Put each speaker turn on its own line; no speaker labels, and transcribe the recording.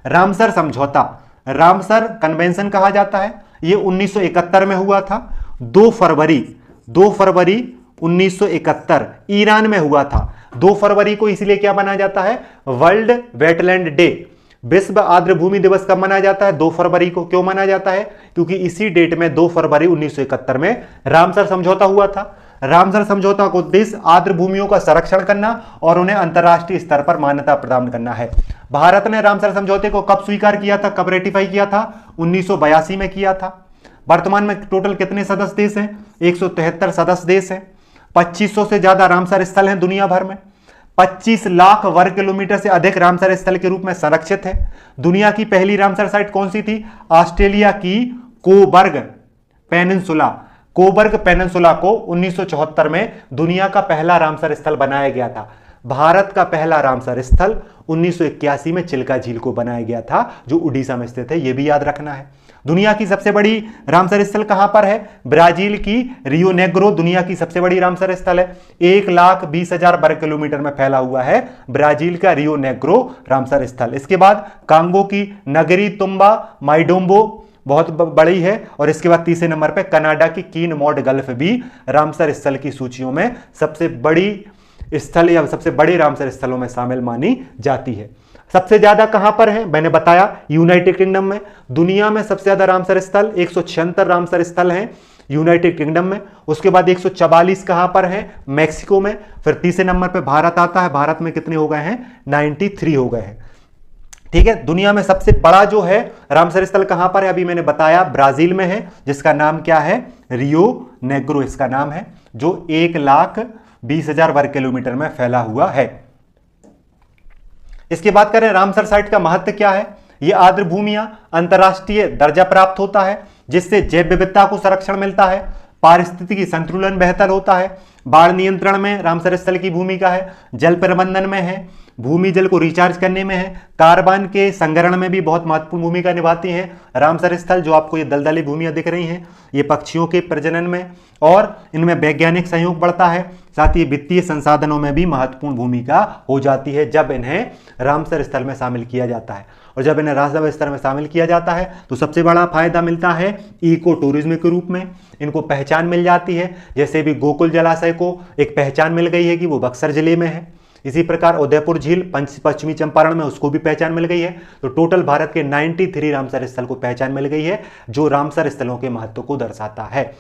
Ramsar समझौता, Ramsar convention कहा जाता है, ये 1971 में हुआ था। 2 फरवरी 1971 ईरान में हुआ था। 2 फरवरी को इसलिए क्या मनाया जाता है? वर्ल्ड वेटलैंड डे, विश्व आर्द्र भूमि दिवस कब मनाया जाता है? 2 फरवरी को। क्यों मनाया जाता है? क्योंकि इसी डेट में 2 फरवरी 1971 में रामसर समझौता हुआ था। रामसर समझौता का उद्देश्य आर्द्र भूमियों का संरक्षण करना और उन्हें अंतर्राष्ट्रीय स्तर पर मान्यता प्रदान करना है। भारत ने रामसर समझौते को कब स्वीकार किया था, कब रेटिफाई किया था? 1982 में किया था। वर्तमान में टोटल कितने सदस्य देश हैं? 173 सदस्य देश हैं। 2500 से ज्यादा रामसर स्थल हैं दुनिया भर में। 25 लाख वर्ग किलोमीटर से अधिक रामसर स्थल के रूप में संरक्षित है। दुनिया की पहली रामसर साइट कौन सी थी? ऑस्ट्रेलिया की कोबर्ग पेनिनसुला को 1974 में दुनिया का पहला रामसर स्थल बनाया गया था। भारत का पहला रामसर स्थल 1981 में चिल्का झील को बनाया गया था, जो उड़ीसा में स्थित है, यह भी याद रखना है। दुनिया की सबसे बड़ी रामसर स्थल कहां पर है? ब्राजील की रियो नेग्रो दुनिया की सबसे बड़ी रामसर स्थल है। 1,20,000 वर्ग किलोमीटर में फैला हुआ है ब्राजील का रियो नेग्रो रामसर स्थल। इसके बाद कांगो की नगरी तुम्बा माइडोम्बो बहुत बड़ी है, और इसके बाद तीसरे नंबर पे कनाडा की कीनमोड गल्फ भी रामसर स्थल की सूचियों में सबसे बड़ी स्थल या सबसे बड़े रामसर स्थलों में शामिल मानी जाती है। सबसे ज्यादा कहां पर है? मैंने बताया यूनाइटेड किंगडम में। दुनिया में सबसे ज्यादा रामसर स्थल 176 रामसर स्थल हैं यूनाइटेड किंगडम में। उसके बाद 144 कहां पर है? मैक्सिको में। फिर तीसरे नंबर पे भारत आता है। भारत में कितने हो गए हैं? 93 हो गए हैं। ठीक है। दुनिया में सबसे बड़ा जो है रामसर स्थल कहां पर है? अभी मैंने बताया ब्राजील में है, जिसका नाम क्या है? रियो नेग्रो इसका नाम है, जो 1,20,000 वर्ग किलोमीटर में फैला हुआ है। इसकी बात करें रामसर साइट का महत्व क्या है? ये आर्द्र भूमियां अंतर्राष्ट्रीय दर्जा प्राप्त होता है, जिससे जैव विविधता को संरक्षण मिलता है, पारिस्थितिकी संतुलन बेहतर होता है, बाढ़ नियंत्रण में रामसर स्थल की भूमिका है, जल प्रबंधन में है, भूमि जल को रिचार्ज करने में है, कार्बन के संग्रहण में भी बहुत महत्वपूर्ण भूमिका निभाती हैं रामसर स्थल। जो आपको ये दलदली भूमियां दिख रही हैं, ये पक्षियों के प्रजनन में और इनमें वैज्ञानिक सहयोग बढ़ता है। साथ ही वित्तीय संसाधनों में भी महत्वपूर्ण भूमिका हो जाती है जब इन्हें रामसर स्थल में शामिल किया जाता है। और जब इन्हें रामसर स्थल में शामिल किया जाता है तो सबसे बड़ा फायदा मिलता है इको टूरिज्म के रूप में। इनको पहचान मिल जाती है, जैसे भी गोकुल जलाशय को एक पहचान मिल गई है कि वो बक्सर जिले में है। इसी प्रकार उदयपुर झील पश्चिमी चंपारण में, उसको भी पहचान मिल गई है। तो टोटल भारत के 93 रामसर स्थल को पहचान मिल गई है, जो रामसर स्थलों के महत्व को दर्शाता है।